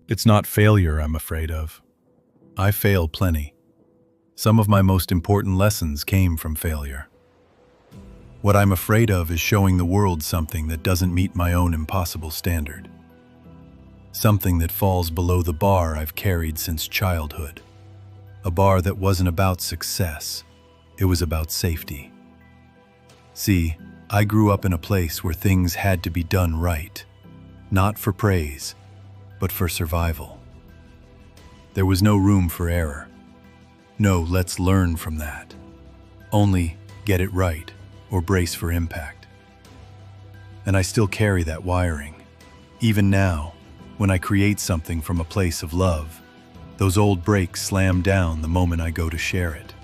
It's not failure I'm afraid of. I fail plenty. Some of my most important lessons came from failure. What I'm afraid of is showing the world something that doesn't meet my own impossible standard. Something that falls below the bar I've carried since childhood. A bar that wasn't about success, it was about safety. See, I grew up in a place where things had to be done right, not for praise, but for survival. There was no room for error. No, let's learn from that. Only get it right or brace for impact. And I still carry that wiring. Even now, when I create something from a place of love, those old brakes slam down the moment I go to share it.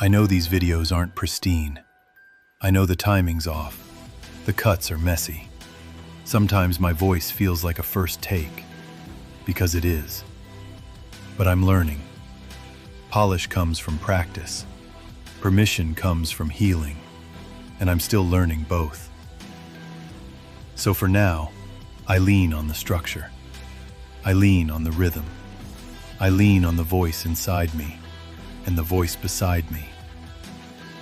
I know these videos aren't pristine. I know the timing's off. The cuts are messy. Sometimes my voice feels like a first take, because it is. But I'm learning. Polish comes from practice. Permission comes from healing, and I'm still learning both. So for now, I lean on the structure. I lean on the rhythm. I lean on the voice inside me and the voice beside me.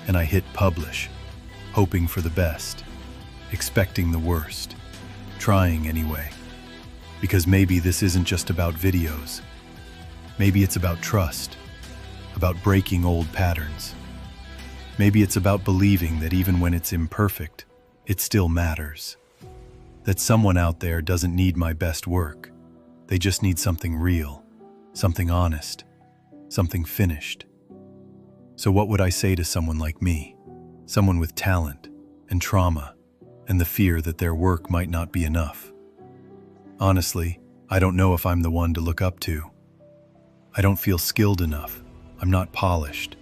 And I hit publish, hoping for the best, expecting the worst, trying anyway. Because maybe this isn't just about videos. Maybe it's about trust, about breaking old patterns. Maybe it's about believing that even when it's imperfect, it still matters. That someone out there doesn't need my best work. They just need something real, something honest, something finished. So what would I say to someone like me? Someone with talent and trauma and the fear that their work might not be enough. Honestly, I don't know if I'm the one to look up to. I don't feel skilled enough. I'm not polished.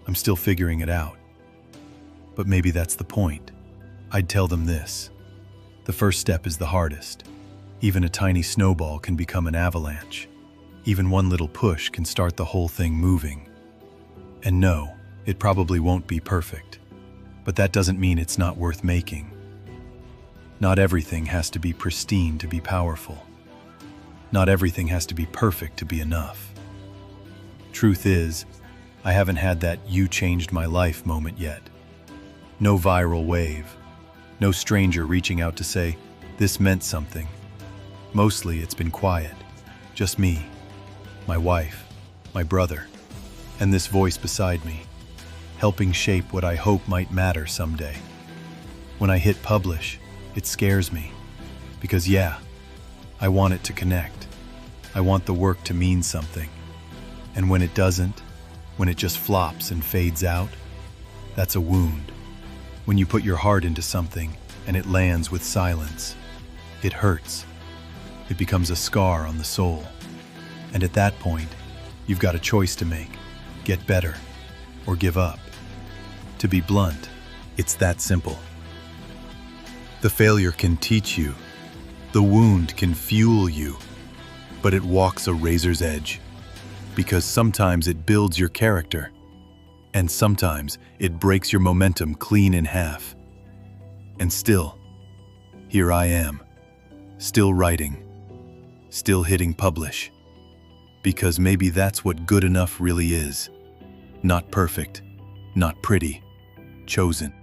I'm still figuring it out. But maybe that's the point. I'd tell them this. The first step is the hardest. Even a tiny snowball can become an avalanche. Even one little push can start the whole thing moving. And no, it probably won't be perfect. But that doesn't mean it's not worth making. Not everything has to be pristine to be powerful. Not everything has to be perfect to be enough. Truth is, I haven't had that "you changed my life" moment yet. No viral wave. No stranger reaching out to say, this meant something. Mostly it's been quiet. Just me, my wife, my brother, and this voice beside me, helping shape what I hope might matter someday. When I hit publish, it scares me. Because yeah, I want it to connect. I want the work to mean something. And when it doesn't, when it just flops and fades out, that's a wound. When you put your heart into something and it lands with silence, it hurts. It becomes a scar on the soul. And at that point, you've got a choice to make. Get better or give up. To be blunt, it's that simple. The failure can teach you. The wound can fuel you. But it walks a razor's edge. Because sometimes it builds your character. And sometimes it breaks your momentum clean in half. And still, here I am, still writing, still hitting publish. Because maybe that's what good enough really is. Not perfect, not pretty, chosen.